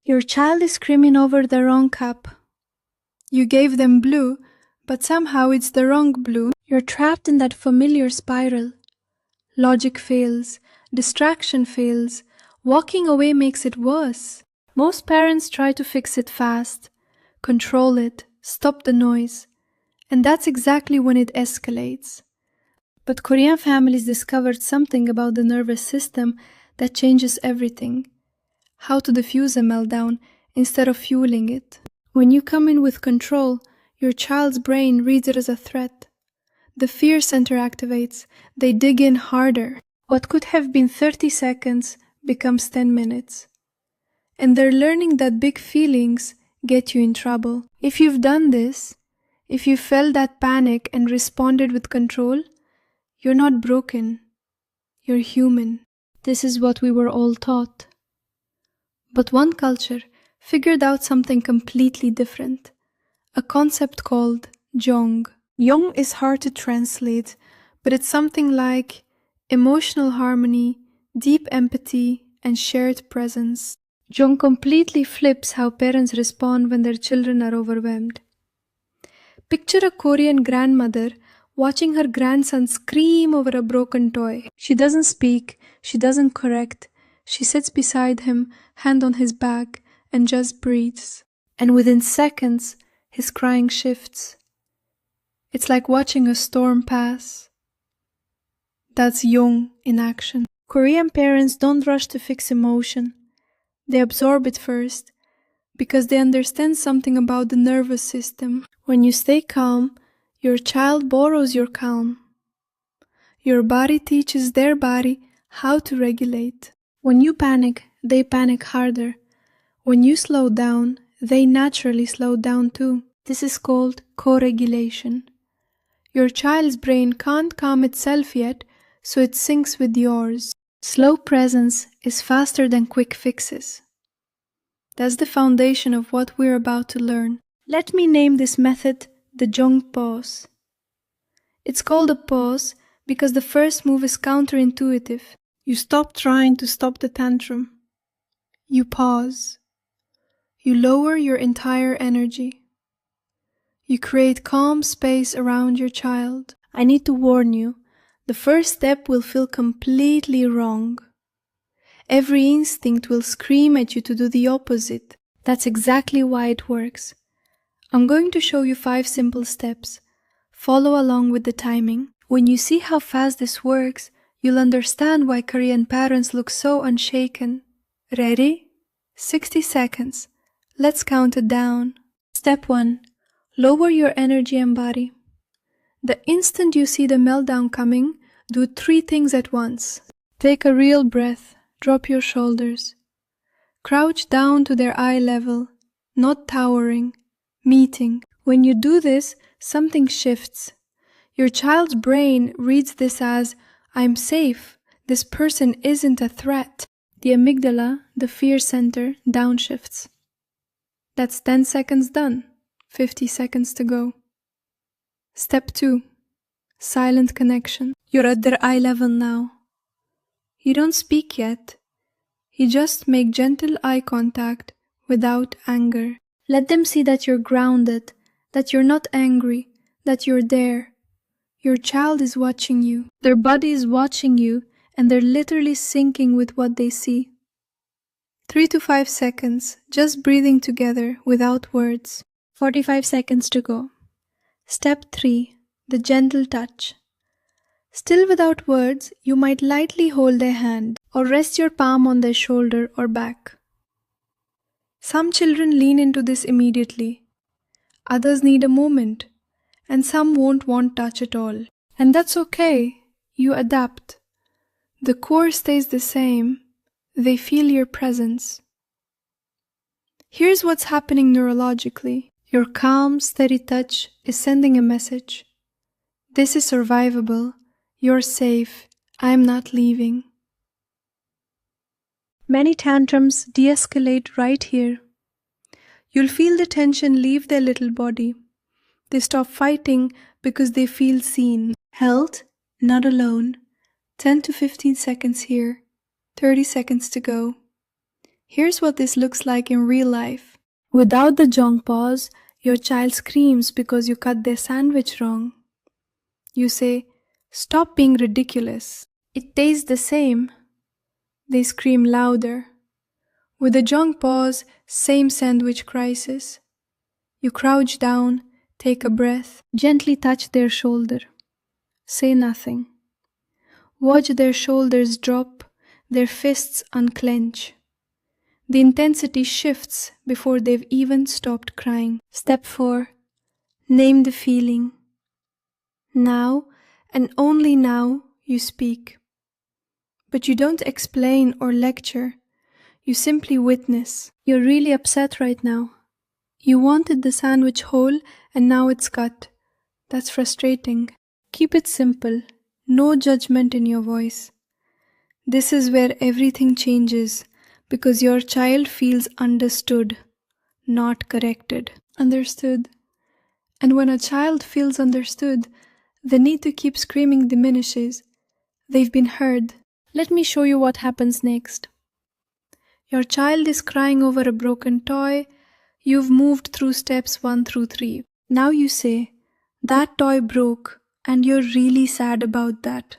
Your child is screaming over the wrong cup. You gave them blue, but somehow it's the wrong blue. You're trapped in that familiar spiral. Logic fails, distraction fails, walking away makes it worse. Most parents try to fix it fast, control it, stop the noise, and that's exactly when it escalates. But Korean families discovered something about the nervous system that changes everything. How to diffuse a meltdown instead of fueling it. When you come in with control, your child's brain reads it as a threat. The fear center activates, they dig in harder. What could have been 30 seconds becomes 10 minutes. And they're learning that big feelings get you in trouble. If you've done this, if you felt that panic and responded with control, you're not broken. You're human. This is what we were all taught. But one culture figured out something completely different. A concept called Jong. Jong is hard to translate, but it's something like emotional harmony, deep empathy, and shared presence. Jong completely flips how parents respond when their children are overwhelmed. Picture a Korean grandmother watching her grandson scream over a broken toy. She doesn't speak, she doesn't correct, she sits beside him, hand on his back, and just breathes. And within seconds, his crying shifts. It's like watching a storm pass. That's Jong in action. Korean parents don't rush to fix emotion. They absorb it first, because they understand something about the nervous system. When you stay calm, your child borrows your calm. Your body teaches their body how to regulate. When you panic, they panic harder. When you slow down, they naturally slow down too. This is called co-regulation. Your child's brain can't calm itself yet, so it syncs with yours. Slow presence is faster than quick fixes. That's the foundation of what we're about to learn. Let me name this method the Jong Pause. It's called a pause because the first move is counterintuitive. You stop trying to stop the tantrum. You pause. You lower your entire energy. You create calm space around your child. I need to warn you, the first step will feel completely wrong. Every instinct will scream at you to do the opposite. That's exactly why it works. I'm going to show you 5 simple steps. Follow along with the timing. When you see how fast this works, you'll understand why Korean parents look so unshaken. Ready? 60 seconds. Let's count it down. Step 1. Lower your energy and body. The instant you see the meltdown coming, do 3 things at once. Take a real breath. Drop your shoulders. Crouch down to their eye level, not towering, meeting. When you do this, something shifts. Your child's brain reads this as, I'm safe. This person isn't a threat. The amygdala, the fear center, downshifts. That's 10 seconds done. 50 seconds to go. Step 2. Silent connection. You're at their eye level now. You don't speak yet. You just make gentle eye contact without anger. Let them see that you're grounded, that you're not angry, that you're there. Your child is watching you. Their body is watching you, and they're literally syncing with what they see. 3 to 5 seconds, just breathing together without words. 45 seconds to go. Step 3. The gentle touch. Still without words, you might lightly hold their hand or rest your palm on their shoulder or back. Some children lean into this immediately. Others need a moment, and some won't want touch at all. And that's okay. You adapt. The core stays the same. They feel your presence. Here's what's happening neurologically. Your calm, steady touch is sending a message. This is survivable. You're safe. I'm not leaving. Many tantrums de-escalate right here. You'll feel the tension leave their little body. They stop fighting because they feel seen. Held, not alone. 10 to 15 seconds here. 30 seconds to go. Here's what this looks like in real life. Without the Jong Pause, your child screams because you cut their sandwich wrong. You say, "Stop being ridiculous." It tastes the same. They scream louder. With the Jong Pause, same sandwich crisis. You crouch down, take a breath, gently touch their shoulder. Say nothing. Watch their shoulders drop, their fists unclench. The intensity shifts before they've even stopped crying. Step 4. Name the feeling. Now, and only now, you speak. But you don't explain or lecture. You simply witness. You're really upset right now. You wanted the sandwich whole and now it's cut. That's frustrating. Keep it simple. No judgment in your voice. This is where everything changes because your child feels understood, not corrected. Understood. And when a child feels understood, the need to keep screaming diminishes. They've been heard. Let me show you what happens next. Your child is crying over a broken toy. You've moved through steps 1 through 3. Now you say, "That toy broke, and you're really sad about that."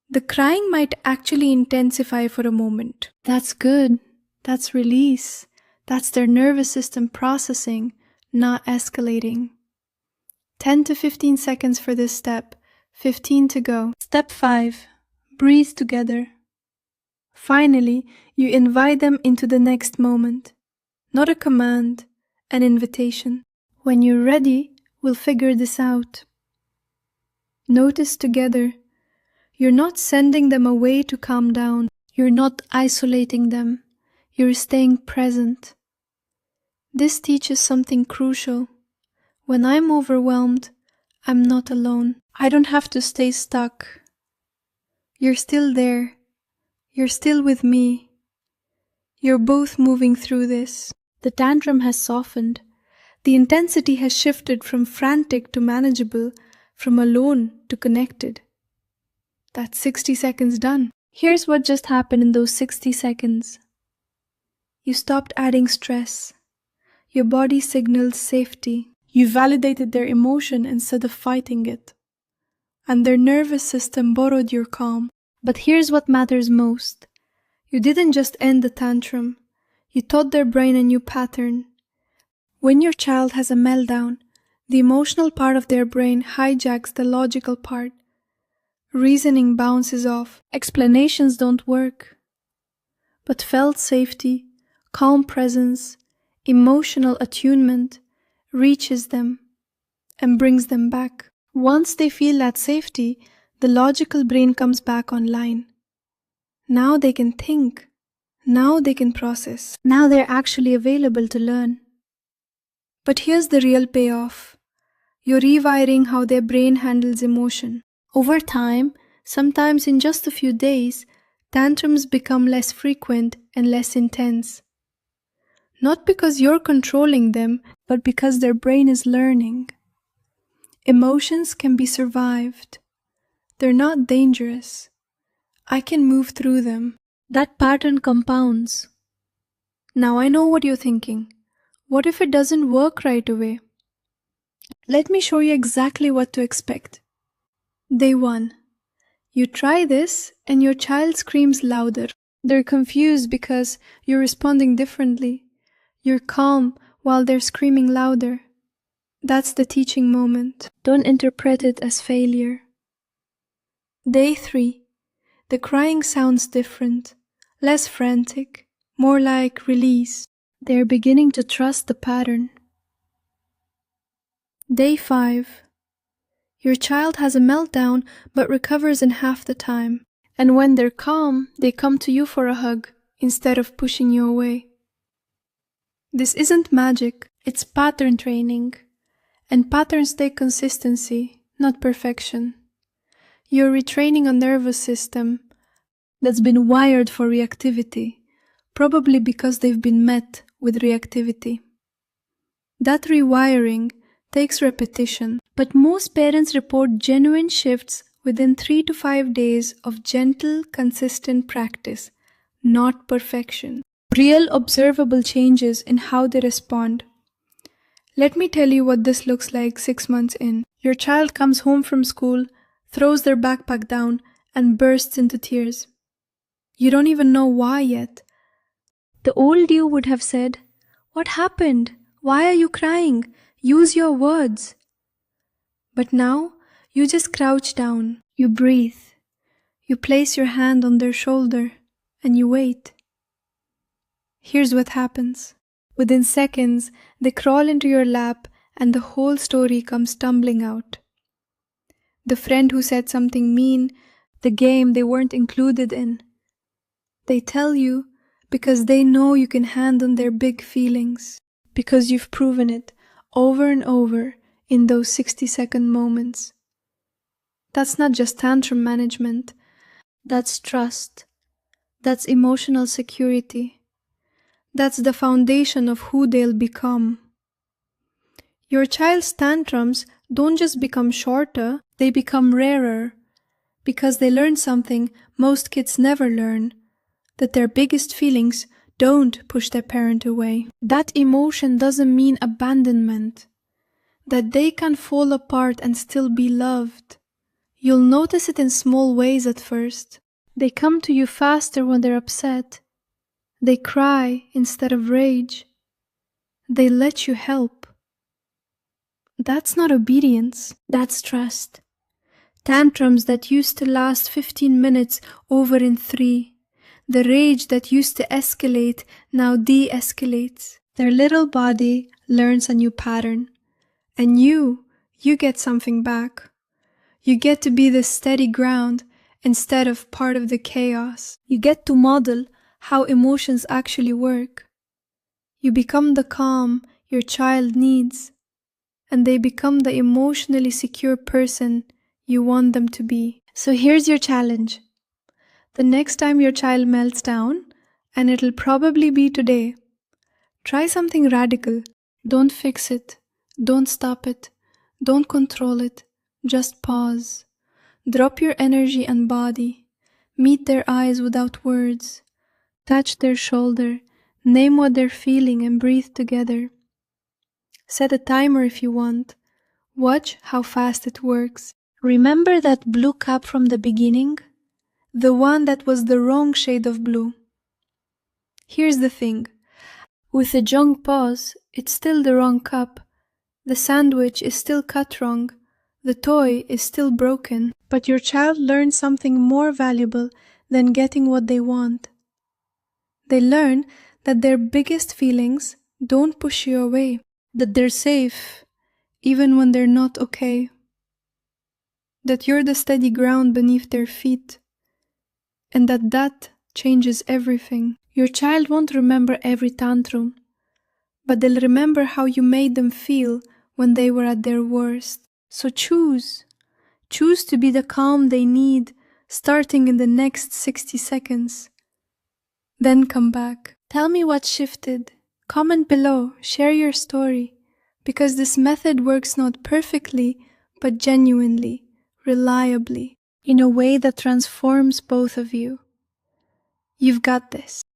The crying might actually intensify for a moment. That's good. That's release. That's their nervous system processing, not escalating. 10 to 15 seconds for this step. 15 to go. Step 5. Breathe together. Finally, you invite them into the next moment. Not a command, an invitation. When you're ready, we'll figure this out. Notice together. You're not sending them away to calm down. You're not isolating them. You're staying present. This teaches something crucial. When I'm overwhelmed, I'm not alone. I don't have to stay stuck. You're still there. You're still with me. You're both moving through this. The tantrum has softened. The intensity has shifted from frantic to manageable, from alone to connected. That's 60 seconds done. Here's what just happened in those 60 seconds. You stopped adding stress. Your body signaled safety. You validated their emotion instead of fighting it. And their nervous system borrowed your calm. But here's what matters most. You didn't just end the tantrum. You taught their brain a new pattern. When your child has a meltdown, the emotional part of their brain hijacks the logical part. Reasoning bounces off. Explanations don't work. But felt safety, calm presence, emotional attunement reaches them and brings them back. Once they feel that safety, the logical brain comes back online. Now they can think. Now they can process. Now they're actually available to learn. But here's the real payoff. You're rewiring how their brain handles emotion. Over time, sometimes in just a few days, tantrums become less frequent and less intense. Not because you're controlling them, but because their brain is learning. Emotions can be survived. They're not dangerous. I can move through them. That pattern compounds. Now I know what you're thinking. What if it doesn't work right away? Let me show you exactly what to expect. Day 1. You try this and your child screams louder. They're confused because you're responding differently. You're calm while they're screaming louder. That's the teaching moment. Don't interpret it as failure. Day 3. The crying sounds different, less frantic, more like release. They're beginning to trust the pattern. Day 5. Your child has a meltdown but recovers in half the time. And when they're calm, they come to you for a hug instead of pushing you away. This isn't magic, it's pattern training. And patterns take consistency, not perfection. You're retraining a nervous system that's been wired for reactivity, probably because they've been met with reactivity. That rewiring takes repetition, but most parents report genuine shifts within 3 to 5 days of gentle, consistent practice. not perfection. Real observable changes in how they respond. Let me tell you what this looks like 6 months in. Your child comes home from school, throws their backpack down, and bursts into tears. You don't even know why yet. The old you would have said, "What happened? Why are you crying? Use your words." But now, you just crouch down, you breathe, you place your hand on their shoulder, and you wait. Here's what happens. Within seconds, they crawl into your lap and the whole story comes tumbling out. The friend who said something mean, the game they weren't included in. They tell you because they know you can handle their big feelings, because you've proven it over and over in those 60-second moments. That's not just tantrum management. That's trust. That's emotional security. That's the foundation of who they'll become. Your child's tantrums don't just become shorter, they become rarer, because they learn something most kids never learn, that their biggest feelings don't push their parent away. That emotion doesn't mean abandonment, that they can fall apart and still be loved. You'll notice it in small ways at first. They come to you faster when they're upset. They cry instead of rage. They let you help. That's not obedience, that's trust. Tantrums that used to last 15 minutes over in 3. The rage that used to escalate now de-escalates. Their little body learns a new pattern. And you get something back. You get to be the steady ground instead of part of the chaos. You get to model how emotions actually work. You become the calm your child needs, and they become the emotionally secure person you want them to be. So here's your challenge. The next time your child melts down, and it'll probably be today, try something radical. Don't fix it. Don't stop it. Don't control it. Just pause. Drop your energy and body. Meet their eyes without words. Touch their shoulder. Name what they're feeling and breathe together. Set a timer if you want. Watch how fast it works. Remember that blue cup from the beginning? The one that was the wrong shade of blue. Here's the thing. With the Jong Pause, it's still the wrong cup. The sandwich is still cut wrong. The toy is still broken. But your child learns something more valuable than getting what they want. They learn that their biggest feelings don't push you away. That they're safe, even when they're not okay. That you're the steady ground beneath their feet. And that changes everything. Your child won't remember every tantrum, but they'll remember how you made them feel when they were at their worst. So choose. Choose to be the calm they need, starting in the next 60 seconds. Then come back. Tell me what shifted. Comment below, share your story, because this method works not perfectly, but genuinely, reliably, in a way that transforms both of you. You've got this.